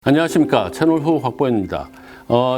안녕하십니까. 채널후 확보입니다.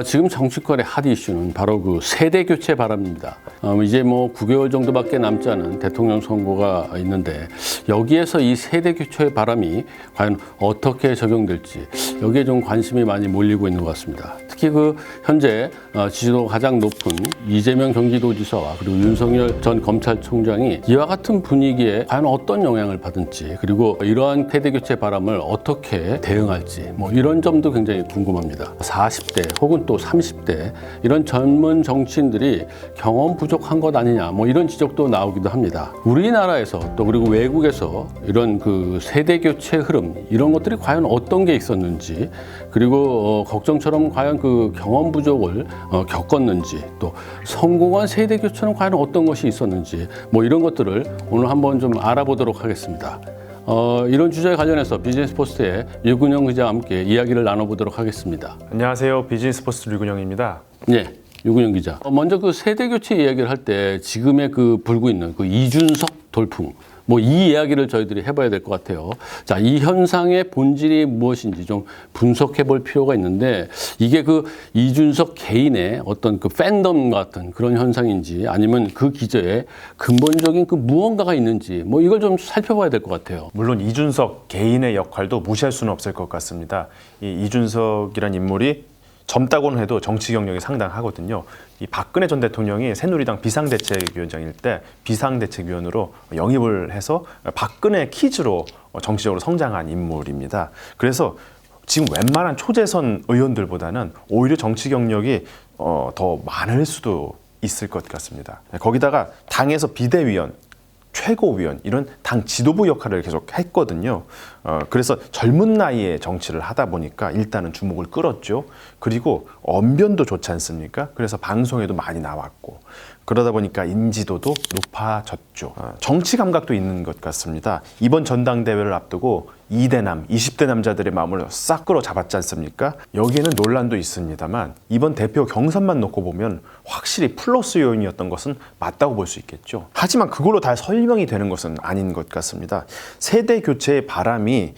지금 정치권의 핫 이슈는 바로 그 세대 교체 바람입니다. 이제 뭐 9개월 정도밖에 남지 않은 대통령 선거가 있는데 여기에서 이 세대 교체 바람이 과연 어떻게 적용될지 여기에 좀 관심이 많이 몰리고 있는 것 같습니다. 특히 그 현재 지지도가 가장 높은 이재명 경기도지사와 그리고 윤석열 전 검찰총장이 이와 같은 분위기에 과연 어떤 영향을 받은지 그리고 이러한 세대 교체 바람을 어떻게 대응할지 뭐 이런 점도 굉장히 궁금합니다. 40대 혹은 또 30대 이런 젊은 정치인들이 경험 부족한 것 아니냐 뭐 이런 지적도 나오기도 합니다. 우리나라에서 또 그리고 외국에서 이런 그 세대 교체 흐름 이런 것들이 과연 어떤 게 있었는지 그리고 걱정처럼 과연 그 경험 부족을 겪었는지 또 성공한 세대 교체는 과연 어떤 것이 있었는지 뭐 이런 것들을 오늘 한번 좀 알아보도록 하겠습니다. 이런 주제에 관련해서 비즈니스포스트의 류근영 기자와 함께 이야기를 나눠보도록 하겠습니다. 안녕하세요. 비즈니스포스트 류근영입니다. 네, 류근영 기자. 먼저 그 세대 교체 이야기를 할 때 지금의 그 불고 있는 그 이준석 돌풍 뭐 이 이야기를 저희들이 해봐야 될 것 같아요. 자, 이 현상의 본질이 무엇인지 좀 분석해 볼 필요가 있는데 이게 그 이준석 개인의 어떤 그 팬덤 같은 그런 현상인지 아니면 그 기저에 근본적인 그 무언가가 있는지 뭐 이걸 좀 살펴봐야 될 것 같아요. 물론 이준석 개인의 역할도 무시할 수는 없을 것 같습니다. 이 이준석이란 인물이 젊다고는 해도 정치 경력이 상당하거든요. 이 박근혜 전 대통령이 새누리당 비상대책위원장일 때 비상대책위원으로 영입을 해서 박근혜 키즈로 정치적으로 성장한 인물입니다. 그래서 지금 웬만한 초재선 의원들보다는 오히려 정치 경력이 더 많을 수도 있을 것 같습니다. 거기다가 당에서 비대위원, 최고위원 이런 당 지도부 역할을 계속 했거든요. 그래서 젊은 나이에 정치를 하다 보니까 일단은 주목을 끌었죠. 그리고 언변도 좋지 않습니까? 그래서 방송에도 많이 나왔고 그러다 보니까 인지도도 높아졌죠. 정치 감각도 있는 것 같습니다. 이번 전당대회를 앞두고 2대남, 20대 남자들의 마음을 싹 끌어잡았지 않습니까? 여기에는 논란도 있습니다만 이번 대표 경선만 놓고 보면 확실히 플러스 요인이었던 것은 맞다고 볼 수 있겠죠. 하지만 그걸로 다 설명이 되는 것은 아닌 것 같습니다. 세대 교체의 바람이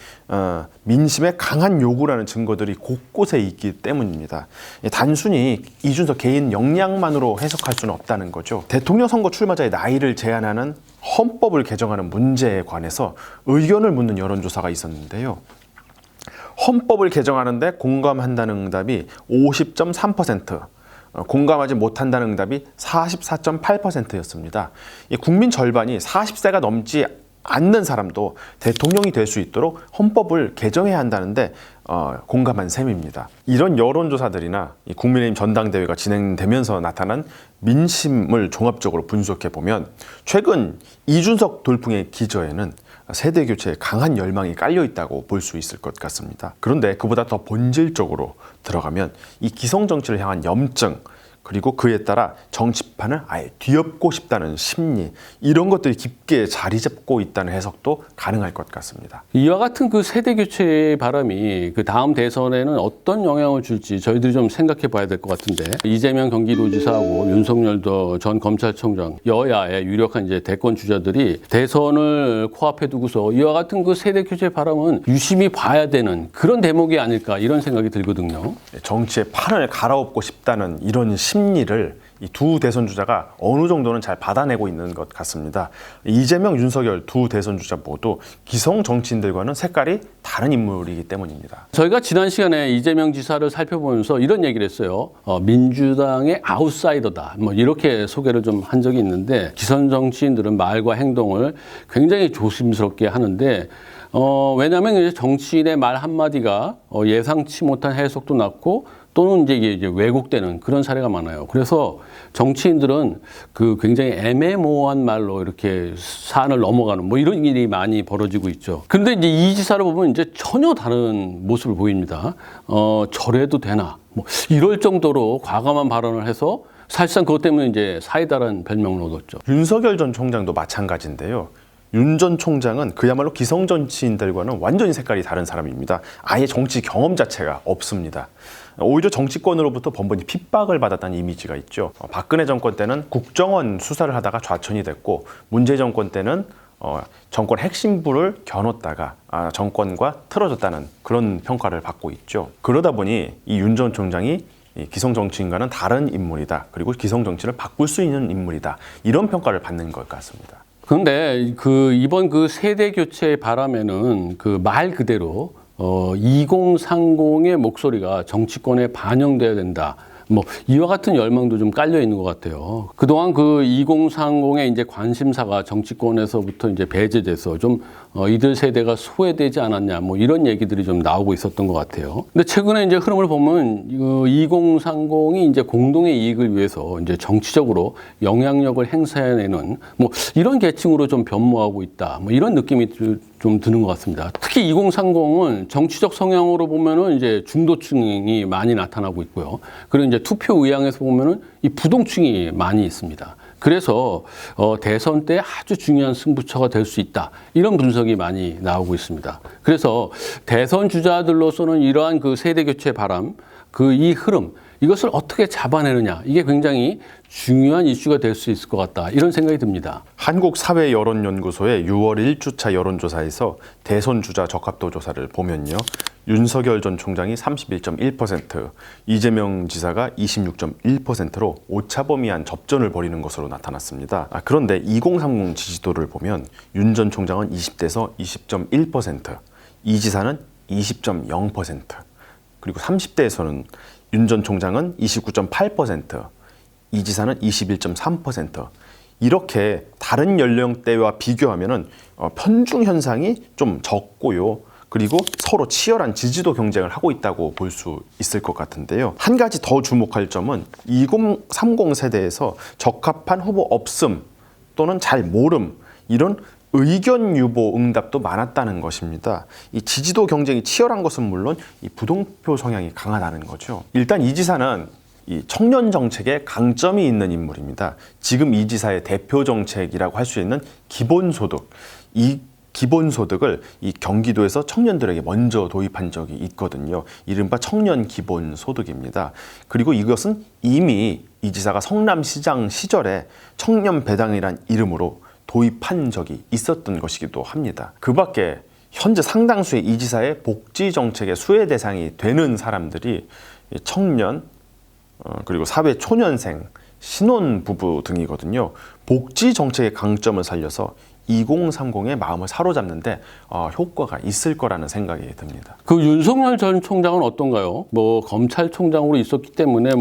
민심의 강한 요구라는 증거들이 곳곳에 있기 때문입니다. 단순히 이준석 개인 역량만으로 해석할 수는 없다는 거죠. 대통령 선거 출마자의 나이를 제한하는 헌법을 개정하는 문제에 관해서 의견을 묻는 여론조사가 있었는데요. 헌법을 개정하는데 공감한다는 응답이 50.3%, 공감하지 못한다는 응답이 44.8%였습니다. 국민 절반이 40세가 넘지 않는 사람도 대통령이 될 수 있도록 헌법을 개정해야 한다는데 공감한 셈입니다. 이런 여론조사들이나 국민의힘 전당대회가 진행되면서 나타난 민심을 종합적으로 분석해 보면 최근 이준석 돌풍의 기저에는 세대 교체에 강한 열망이 깔려 있다고 볼 수 있을 것 같습니다. 그런데 그보다 더 본질적으로 들어가면 이 기성 정치를 향한 염증 그리고 그에 따라 정치판을 아예 뒤엎고 싶다는 심리 이런 것들이 깊게 자리 잡고 있다는 해석도 가능할 것 같습니다. 이와 같은 그 세대 교체의 바람이 그 다음 대선에는 어떤 영향을 줄지 저희들이 좀 생각해 봐야 될 것 같은데 이재명 경기도지사하고 윤석열 전 검찰총장 여야의 유력한 이제 대권 주자들이 대선을 코앞에 두고서 이와 같은 그 세대 교체 바람은 유심히 봐야 되는 그런 대목이 아닐까 이런 생각이 들거든요. 정치의 판을 갈아엎고 싶다는 이런 심리를 이 두 대선 주자가 어느 정도는 잘 받아내고 있는 것 같습니다. 이재명, 윤석열 두 대선 주자 모두 기성 정치인들과는 색깔이 다른 인물이기 때문입니다. 저희가 지난 시간에 이재명 지사를 살펴보면서 이런 얘기를 했어요. 민주당의 아웃사이더다. 뭐 이렇게 소개를 좀 한 적이 있는데 기성 정치인들은 말과 행동을 굉장히 조심스럽게 하는데 왜냐하면 이제 정치인의 말 한마디가 예상치 못한 해석도 났고 또는 이제 왜곡되는 그런 사례가 많아요. 그래서 정치인들은 그 굉장히 애매모호한 말로 이렇게 사안을 넘어가는 뭐 이런 일이 많이 벌어지고 있죠. 그런데 이제 이 지사를 보면 이제 전혀 다른 모습을 보입니다. 저래도 되나? 뭐 이럴 정도로 과감한 발언을 해서 사실상 그것 때문에 이제 사이다라는 별명을 얻었죠. 윤석열 전 총장도 마찬가지인데요. 윤 전 총장은 그야말로 기성 정치인들과는 완전히 색깔이 다른 사람입니다. 아예 정치 경험 자체가 없습니다. 오히려 정치권으로부터 번번이 핍박을 받았다는 이미지가 있죠. 박근혜 정권 때는 국정원 수사를 하다가 좌천이 됐고 문재인 정권 때는 정권 핵심부를 겨눴다가 정권과 틀어졌다는 그런 평가를 받고 있죠. 그러다 보니 이 윤 전 총장이 이 기성 정치인과는 다른 인물이다. 그리고 기성 정치를 바꿀 수 있는 인물이다. 이런 평가를 받는 것 같습니다. 그런데 이번 세대 교체의 바람에는 말 그대로 2030의 목소리가 정치권에 반영돼야 된다. 이와 같은 열망도 좀 깔려 있는 것 같아요. 그동안 2030의 이제 관심사가 정치권에서부터 이제 배제돼서 좀 이들 세대가 소외되지 않았냐, 이런 얘기들이 좀 나오고 있었던 것 같아요. 근데 최근에 이제 흐름을 보면 2030이 이제 공동의 이익을 위해서 이제 정치적으로 영향력을 행사해내는 이런 계층으로 좀 변모하고 있다. 이런 느낌이 좀 드는 것 같습니다. 특히 2030은 정치적 성향으로 보면은 이제 중도층이 많이 나타나고 있고요. 그리고 이제 투표 의향에서 보면은 이 부동층이 많이 있습니다. 그래서 대선 때 아주 중요한 승부처가 될 수 있다. 이런 분석이 많이 나오고 있습니다. 그래서 대선 주자들로서는 이러한 세대 교체 바람, 이 흐름, 이것을 어떻게 잡아내느냐. 이게 굉장히 중요한 이슈가 될 수 있을 것 같다. 이런 생각이 듭니다. 한국사회여론연구소의 6월 1주차 여론조사에서 대선 주자 적합도 조사를 보면요. 윤석열 전 총장이 31.1%, 이재명 지사가 26.1%로 오차범위한 접전을 벌이는 것으로 나타났습니다. 그런데 2030 지지도를 보면 윤 전 총장은 20대에서 20.1%, 이 지사는 20.0%, 그리고 30대에서는 윤 전 총장은 29.8%, 이 지사는 21.3%. 이렇게 다른 연령대와 비교하면은 편중 현상이 좀 적고요. 그리고 서로 치열한 지지도 경쟁을 하고 있다고 볼 수 있을 것 같은데요. 한 가지 더 주목할 점은 2030 세대에서 적합한 후보 없음 또는 잘 모름 이런 의견 유보 응답도 많았다는 것입니다. 이 지지도 경쟁이 치열한 것은 물론 이 부동표 성향이 강하다는 거죠. 일단 이 지사는 이 청년 정책에 강점이 있는 인물입니다. 지금 이 지사의 대표 정책이라고 할 수 있는 기본소득, 이 기본소득을 이 경기도에서 청년들에게 먼저 도입한 적이 있거든요. 이른바 청년 기본소득입니다. 그리고 이것은 이미 이 지사가 성남시장 시절에 청년 배당이란 이름으로 도입한 적이 있었던 것이기도 합니다. 그 밖에 현재 상당수의 이 지사의 복지 정책의 수혜 대상이 되는 사람들이 청년, 그리고 사회 초년생, 신혼부부 등이거든요. 복지 정책의 강점을 살려서 2030의 마음을 사로잡는데 효과가 있을 거라는 생각이 듭니다. 윤석열 전 총장은 어떤가요? 검찰총장으로 있었기 때문에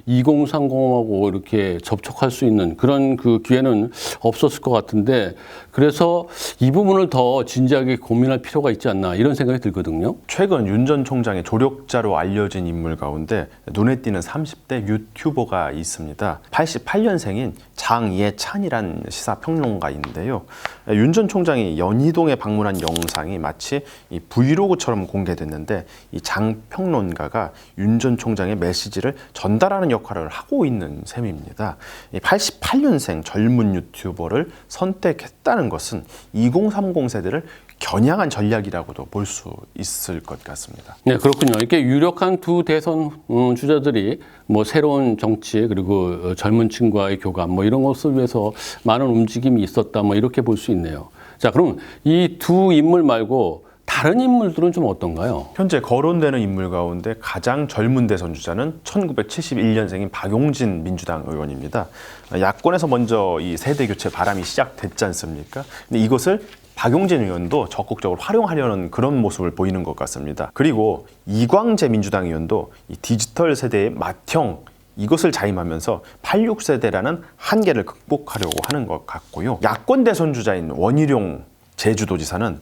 2030하고 이렇게 접촉할 수 있는 그런 기회는 없었을 것 같은데 그래서 이 부분을 더 진지하게 고민할 필요가 있지 않나 이런 생각이 들거든요. 최근 윤 전 총장의 조력자로 알려진 인물 가운데 눈에 띄는 30대 유튜버가 있습니다. 88년생인 장예찬이란 시사평론가인데요. 윤 전 총장이 연희동에 방문한 영상이 마치 이 브이로그처럼 공개됐는데 이 장 평론가가 윤 전 총장의 메시지를 전달하는 역할을 하고 있는 셈입니다. 88년생 젊은 유튜버를 선택했다는 것은 2030 세대를 겨냥한 전략이라고도 볼 수 있을 것 같습니다. 네, 그렇군요. 이렇게 유력한 두 대선 주자들이 새로운 정치 그리고 젊은 층과의 교감 이런 것을 위해서 많은 움직임이 있었다 이렇게 볼 수 있네요. 자, 그럼 이 두 인물 말고 다른 인물들은 좀 어떤가요? 현재 거론되는 인물 가운데 가장 젊은 대선 주자는 1971년생인 박용진 민주당 의원입니다. 야권에서 먼저 이 세대 교체 바람이 시작됐지 않습니까? 근데 이것을 박용진 의원도 적극적으로 활용하려는 그런 모습을 보이는 것 같습니다. 그리고 이광재 민주당 의원도 이 디지털 세대의 맏형 이것을 자임하면서 86세대라는 한계를 극복하려고 하는 것 같고요. 야권 대선 주자인 원희룡 제주도지사는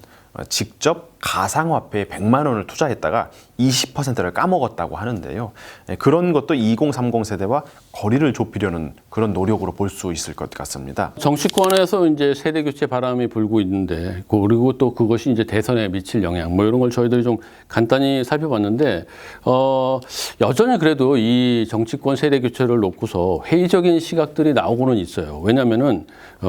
직접 가상화폐에 100만 원을 투자했다가 20%를 까먹었다고 하는데요. 그런 것도 2030 세대와 거리를 좁히려는 그런 노력으로 볼 수 있을 것 같습니다. 정치권에서 이제 세대 교체 바람이 불고 있는데 그리고 또 그것이 이제 대선에 미칠 영향 이런 걸 저희들이 좀 간단히 살펴봤는데 여전히 그래도 이 정치권 세대 교체를 놓고서 회의적인 시각들이 나오고는 있어요. 왜냐하면은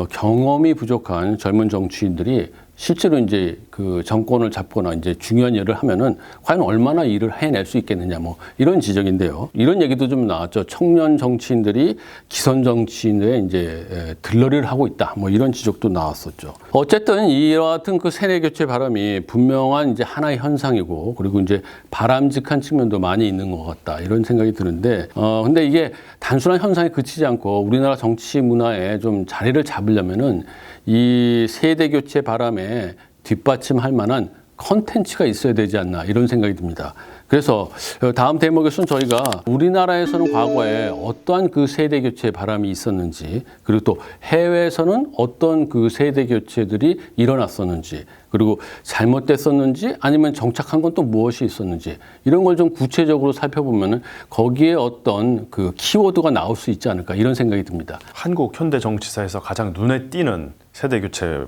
경험이 부족한 젊은 정치인들이 실제로 이제 그 정권을 잡거나 이제 중요한 일을 하면은 과연 얼마나 일을 해낼 수 있겠느냐 뭐 이런 지적인데요. 이런 얘기도 좀 나왔죠. 청년 정치인들이 기성 정치인에 이제 들러리를 하고 있다. 뭐 이런 지적도 나왔었죠. 어쨌든 이와 같은 그 세대 교체 바람이 분명한 이제 하나의 현상이고 그리고 이제 바람직한 측면도 많이 있는 것 같다. 이런 생각이 드는데 근데 이게 단순한 현상에 그치지 않고 우리나라 정치 문화에 좀 자리를 잡으려면은 이 세대 교체 바람에 뒷받침할 만한 컨텐츠가 있어야 되지 않나 이런 생각이 듭니다. 그래서 다음 대목에서는 저희가 우리나라에서는 과거에 어떠한 그 세대 교체 바람이 있었는지 그리고 또 해외에서는 어떤 그 세대 교체들이 일어났었는지 그리고 잘못됐었는지 아니면 정착한 건 또 무엇이 있었는지 이런 걸 좀 구체적으로 살펴보면은 거기에 어떤 그 키워드가 나올 수 있지 않을까 이런 생각이 듭니다. 한국 현대 정치사에서 가장 눈에 띄는 세대 교체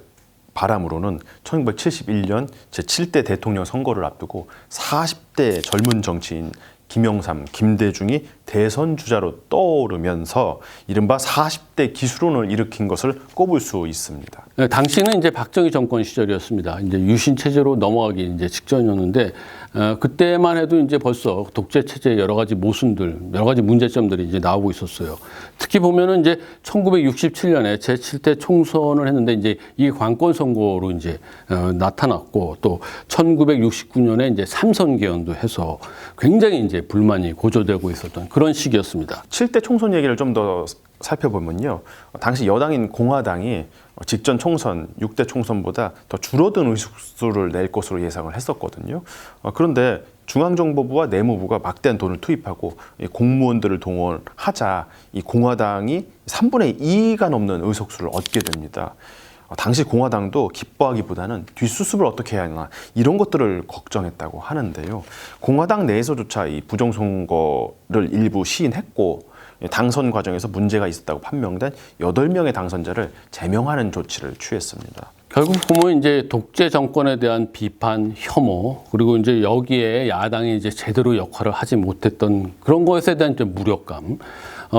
바람으로는 1971년 제7대 대통령 선거를 앞두고 40대 젊은 정치인 김영삼, 김대중이 대선 주자로 떠오르면서 이른바 40대 기수론을 일으킨 것을 꼽을 수 있습니다. 네, 당시는 이제 박정희 정권 시절이었습니다. 이제 유신 체제로 넘어가기 이제 직전이었는데 그때만 해도 이제 벌써 독재 체제의 여러 가지 모순들, 여러 가지 문제점들이 이제 나오고 있었어요. 특히 보면은 이제 1967년에 제7대 총선을 했는데 이제 이 관권 선거로 이제 나타났고 또 1969년에 이제 삼선 개헌도 해서 굉장히 이제 불만이 고조되고 있었던 그런 시기였습니다. 7대 총선 얘기를 좀 더 살펴보면요. 당시 여당인 공화당이 직전 총선, 6대 총선보다 더 줄어든 의석수를 낼 것으로 예상을 했었거든요. 그런데 중앙정보부와 내무부가 막대한 돈을 투입하고 공무원들을 동원하자 이 공화당이 3분의 2가 넘는 의석수를 얻게 됩니다. 당시 공화당도 기뻐하기보다는 뒷수습을 어떻게 해야 하나 이런 것들을 걱정했다고 하는데요. 공화당 내에서조차 이 부정선거를 일부 시인했고 당선 과정에서 문제가 있었다고 판명된 8명의 당선자를 제명하는 조치를 취했습니다. 결국 보면 이제 독재 정권에 대한 비판, 혐오, 그리고 이제 여기에 야당이 이제 제대로 역할을 하지 못했던 그런 것에 대한 좀 무력감,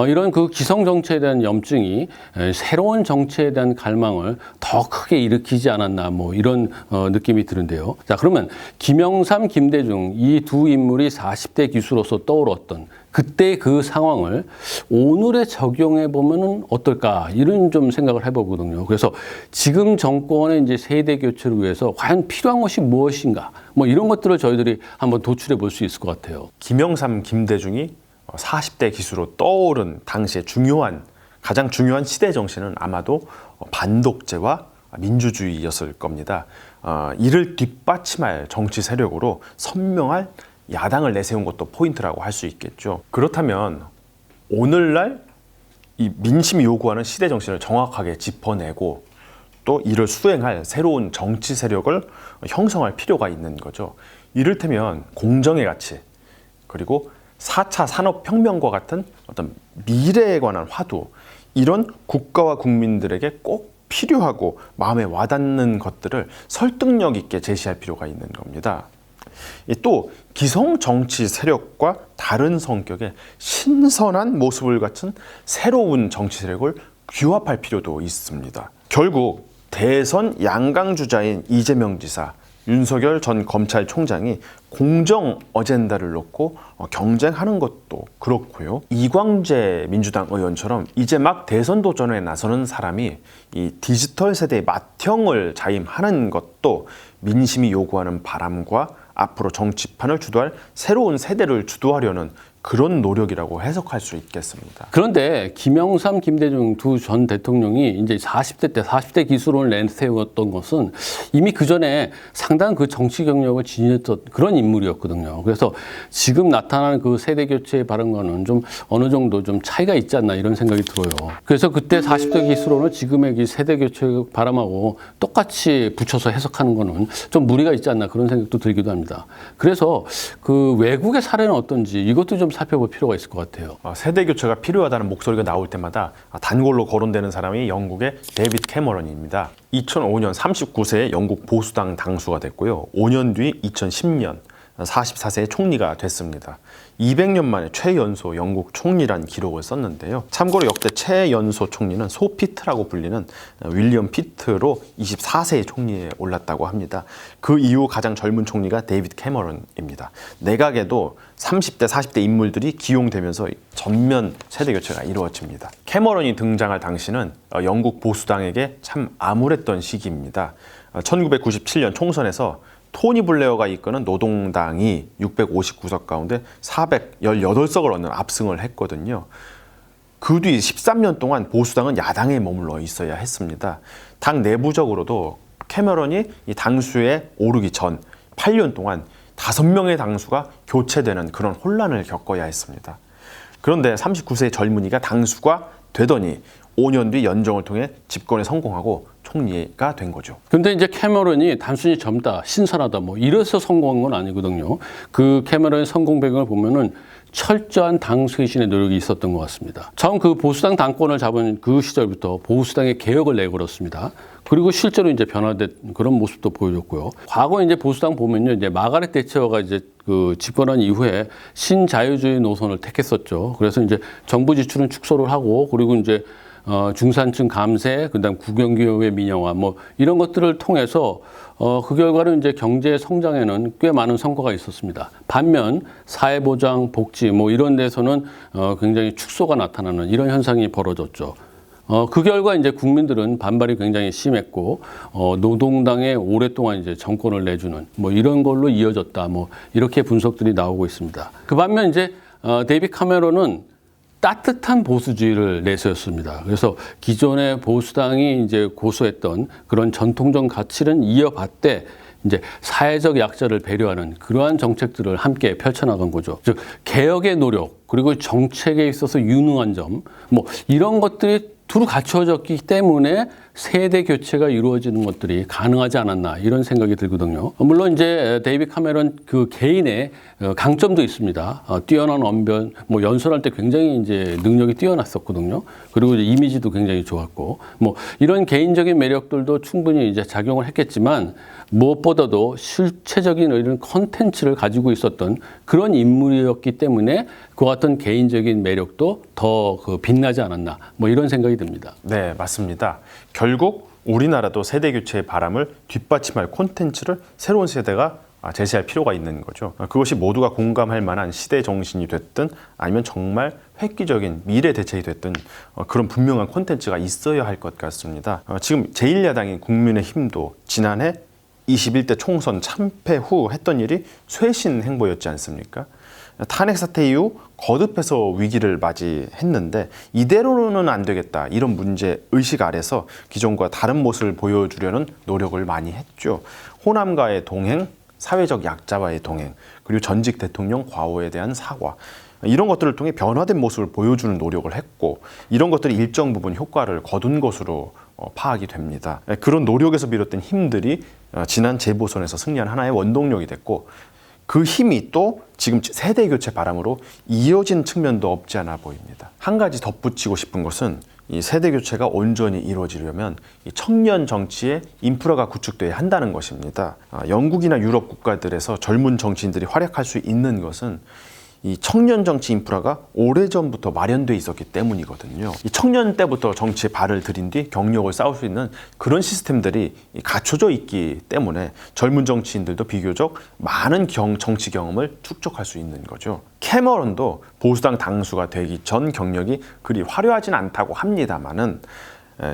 이런 그 기성 정치에 대한 염증이 새로운 정치에 대한 갈망을 더 크게 일으키지 않았나 뭐 이런 느낌이 드는데요. 자, 그러면 김영삼, 김대중 이 두 인물이 40대 기수로서 떠올랐던 그때 그 상황을 오늘에 적용해 보면은 어떨까 이런 좀 생각을 해보거든요. 그래서 지금 정권의 이제 세대 교체를 위해서 과연 필요한 것이 무엇인가 뭐 이런 것들을 저희들이 한번 도출해 볼 수 있을 것 같아요. 김영삼, 김대중이 40대 기수로 떠오른 당시의 가장 중요한 시대 정신은 아마도 반독재와 민주주의였을 겁니다. 이를 뒷받침할 정치 세력으로 선명할 야당을 내세운 것도 포인트라고 할 수 있겠죠. 그렇다면 오늘날 이 민심이 요구하는 시대 정신을 정확하게 짚어내고 또 이를 수행할 새로운 정치 세력을 형성할 필요가 있는 거죠. 이를테면 공정의 가치 그리고 4차 산업혁명과 같은 어떤 미래에 관한 화두 이런 국가와 국민들에게 꼭 필요하고 마음에 와닿는 것들을 설득력 있게 제시할 필요가 있는 겁니다. 또 기성 정치 세력과 다른 성격의 신선한 모습을 갖춘 새로운 정치 세력을 규합할 필요도 있습니다. 결국 대선 양강주자인 이재명 지사, 윤석열 전 검찰총장이 공정 어젠다를 놓고 경쟁하는 것도 그렇고요. 이광재 민주당 의원처럼 이제 막 대선 도전에 나서는 사람이 이 디지털 세대의 맏형을 자임하는 것도 민심이 요구하는 바람과 앞으로 정치판을 주도할 새로운 세대를 주도하려는 그런 노력이라고 해석할 수 있겠습니다. 그런데 김영삼, 김대중 두 전 대통령이 이제 40대 때 40대 기수론을 내세웠던 것은 이미 그 전에 상당한 그 정치 경력을 지녔던 그런 인물이었거든요. 그래서 지금 나타나는 그 세대 교체의 발언과는 좀 어느 정도 좀 차이가 있지 않나 이런 생각이 들어요. 그래서 그때 40대 기수론을 지금의 이 세대 교체 바람하고 똑같이 붙여서 해석하는 거는 좀 무리가 있지 않나 그런 생각도 들기도 합니다. 그래서 그 외국의 사례는 어떤지 이것도 좀 살펴볼 필요가 있을 것 같아요. 세대 교체가 필요하다는 목소리가 나올 때마다 단골로 거론되는 사람이 영국의 데이비드 캐머런입니다. 2005년 39세에 영국 보수당 당수가 됐고요. 5년 뒤 2010년 44세의 총리가 됐습니다. 200년 만에 최연소 영국 총리란 기록을 썼는데요. 참고로 역대 최연소 총리는 소피트라고 불리는 윌리엄 피트로 24세의 총리에 올랐다고 합니다. 그 이후 가장 젊은 총리가 데이비드 캐머런입니다. 내각에도 30대, 40대 인물들이 기용되면서 전면 세대 교체가 이루어집니다. 캐머런이 등장할 당시는 영국 보수당에게 참 암울했던 시기입니다. 1997년 총선에서 토니 블레어가 이끄는 노동당이 659석 가운데 418석을 얻는 압승을 했거든요. 그 뒤 13년 동안 보수당은 야당에 머물러 있어야 했습니다. 당 내부적으로도 캐머런이 이 당수에 오르기 전 8년 동안 5명의 당수가 교체되는 그런 혼란을 겪어야 했습니다. 그런데 39세의 젊은이가 당수가 되더니 5년 뒤 연정을 통해 집권에 성공하고 총리가 된 거죠. 근데 이제 캐머런이 단순히 젊다, 신선하다 뭐 이래서 성공한 건 아니거든요. 그 캐머런의 성공 배경을 보면은 철저한 당 쇄신의 노력이 있었던 것 같습니다. 처음 그 보수당 당권을 잡은 그 시절부터 보수당의 개혁을 내걸었습니다. 그리고 실제로 이제 변화된 그런 모습도 보여줬고요. 과거 이제 보수당 보면요, 이제 마가렛 대처가 이제 그 집권한 이후에 신자유주의 노선을 택했었죠. 그래서 이제 정부 지출은 축소를 하고 그리고 이제 중산층 감세, 그다음 국영기업의 민영화, 뭐 이런 것들을 통해서 그 결과는 이제 경제 성장에는 꽤 많은 성과가 있었습니다. 반면 사회보장, 복지 뭐 이런 데서는 굉장히 축소가 나타나는 이런 현상이 벌어졌죠. 그 결과 이제 국민들은 반발이 굉장히 심했고 노동당에 오랫동안 이제 정권을 내주는 뭐 이런 걸로 이어졌다. 뭐 이렇게 분석들이 나오고 있습니다. 그 반면 이제 데이비드 캐머런은 따뜻한 보수주의를 내세웠습니다. 그래서 기존의 보수당이 이제 고수했던 그런 전통적 가치는 이어받되 이제 사회적 약자를 배려하는 그러한 정책들을 함께 펼쳐나간 거죠. 즉 개혁의 노력 그리고 정책에 있어서 유능한 점 뭐 이런 것들이 두루 갖추어졌기 때문에 세대 교체가 이루어지는 것들이 가능하지 않았나 이런 생각이 들거든요. 물론 이제 데이비드 캐머런 그 개인의 강점도 있습니다. 뛰어난 언변, 뭐 연설할 때 굉장히 이제 능력이 뛰어났었거든요. 그리고 이제 이미지도 굉장히 좋았고, 뭐 이런 개인적인 매력들도 충분히 이제 작용을 했겠지만 무엇보다도 실체적인 이런 컨텐츠를 가지고 있었던 그런 인물이었기 때문에 그와 같은 개인적인 매력도 더 그 빛나지 않았나 뭐 이런 생각이 듭니다. 네, 맞습니다. 결국 우리나라도 세대 교체의 바람을 뒷받침할 콘텐츠를 새로운 세대가 제시할 필요가 있는 거죠. 그것이 모두가 공감할 만한 시대 정신이 됐든 아니면 정말 획기적인 미래 대책이 됐든 그런 분명한 콘텐츠가 있어야 할 것 같습니다. 지금 제1야당인 국민의힘도 지난해 21대 총선 참패 후 했던 일이 쇄신 행보였지 않습니까? 탄핵 사태 이후 거듭해서 위기를 맞이했는데 이대로는 안 되겠다 이런 문제 의식 아래서 기존과 다른 모습을 보여주려는 노력을 많이 했죠. 호남과의 동행, 사회적 약자와의 동행, 그리고 전직 대통령 과오에 대한 사과 이런 것들을 통해 변화된 모습을 보여주는 노력을 했고 이런 것들이 일정 부분 효과를 거둔 것으로 파악이 됩니다. 그런 노력에서 비롯된 힘들이 지난 재보선에서 승리한 하나의 원동력이 됐고 그 힘이 또 지금 세대 교체 바람으로 이어진 측면도 없지 않아 보입니다. 한 가지 덧붙이고 싶은 것은 이 세대 교체가 온전히 이루어지려면 이 청년 정치의 인프라가 구축돼야 한다는 것입니다. 영국이나 유럽 국가들에서 젊은 정치인들이 활약할 수 있는 것은 이 청년 정치 인프라가 오래전부터 마련돼 있었기 때문이거든요. 이 청년 때부터 정치에 발을 들인 뒤 경력을 쌓을 수 있는 그런 시스템들이 갖춰져 있기 때문에 젊은 정치인들도 비교적 많은 정치 경험을 축적할 수 있는 거죠. 캐머런도 보수당 당수가 되기 전 경력이 그리 화려하진 않다고 합니다만은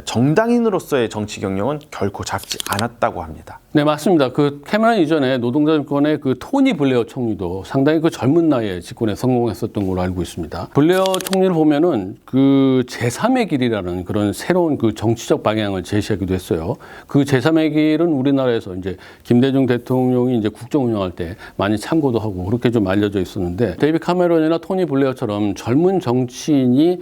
정당인으로서의 정치 경력은 결코 작지 않았다고 합니다. 네, 맞습니다. 그 캐머런 이전에 노동자 정권의 그 토니 블레어 총리도 상당히 그 젊은 나이에 집권에 성공했었던 걸로 알고 있습니다. 블레어 총리를 보면은 그 제3의 길이라는 그런 새로운 그 정치적 방향을 제시하기도 했어요. 그 제3의 길은 우리나라에서 이제 김대중 대통령이 이제 국정 운영할 때 많이 참고도 하고 그렇게 좀 알려져 있었는데 데이비드 캐머런이나 토니 블레어처럼 젊은 정치인이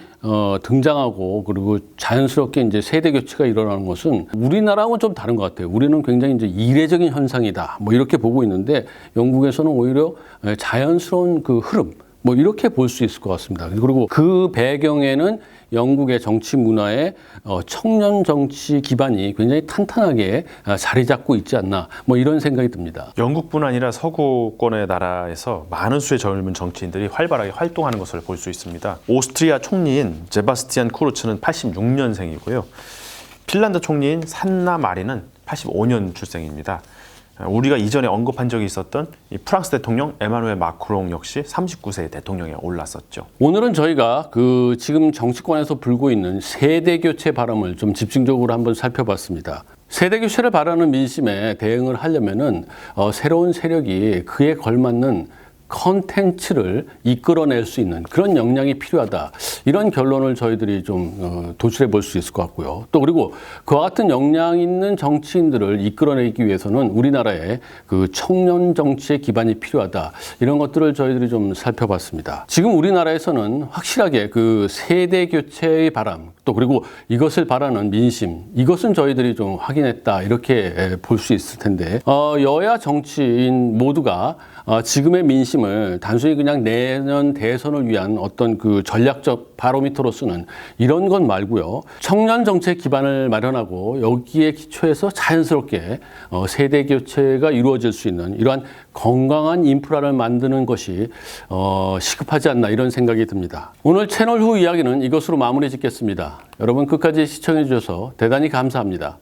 등장하고 그리고 자연스럽게 이제 세대 교체가 일어나는 것은 우리나라하고는 좀 다른 것 같아요. 우리는 굉장히 이제 이례적인 현상이다. 뭐 이렇게 보고 있는데 영국에서는 오히려 자연스러운 그 흐름 뭐 이렇게 볼 수 있을 것 같습니다. 그리고 그 배경에는 영국의 정치 문화에 청년 정치 기반이 굉장히 탄탄하게 자리 잡고 있지 않나 뭐 이런 생각이 듭니다. 영국뿐 아니라 서구권의 나라에서 많은 수의 젊은 정치인들이 활발하게 활동하는 것을 볼 수 있습니다. 오스트리아 총리인 제바스티안 쿠르츠는 86년생이고요. 핀란드 총리인 산나 마린은 85년 출생입니다. 우리가 이전에 언급한 적이 있었던 이 프랑스 대통령 에마누엘 마크롱 역시 39세의 대통령에 올랐었죠. 오늘은 저희가 지금 정치권에서 불고 있는 세대 교체 바람을 좀 집중적으로 한번 살펴봤습니다. 세대 교체를 바라는 민심에 대응을 하려면은 새로운 세력이 그에 걸맞는 컨텐츠를 이끌어낼 수 있는 그런 역량이 필요하다. 이런 결론을 저희들이 좀 도출해 볼 수 있을 것 같고요. 또 그리고 그와 같은 역량 있는 정치인들을 이끌어내기 위해서는 우리나라의 청년 정치의 기반이 필요하다. 이런 것들을 저희들이 좀 살펴봤습니다. 지금 우리나라에서는 확실하게 세대 교체의 바람, 또 그리고 이것을 바라는 민심, 이것은 저희들이 좀 확인했다. 이렇게 볼 수 있을 텐데 여야 정치인 모두가 지금의 민심을 단순히 그냥 내년 대선을 위한 어떤 전략적 바로미터로 쓰는 이런 건 말고요. 청년 정책 기반을 마련하고 여기에 기초해서 자연스럽게 세대 교체가 이루어질 수 있는 이러한 건강한 인프라를 만드는 것이 시급하지 않나 이런 생각이 듭니다. 오늘 채널 후 이야기는 이것으로 마무리 짓겠습니다. 여러분 끝까지 시청해 주셔서 대단히 감사합니다.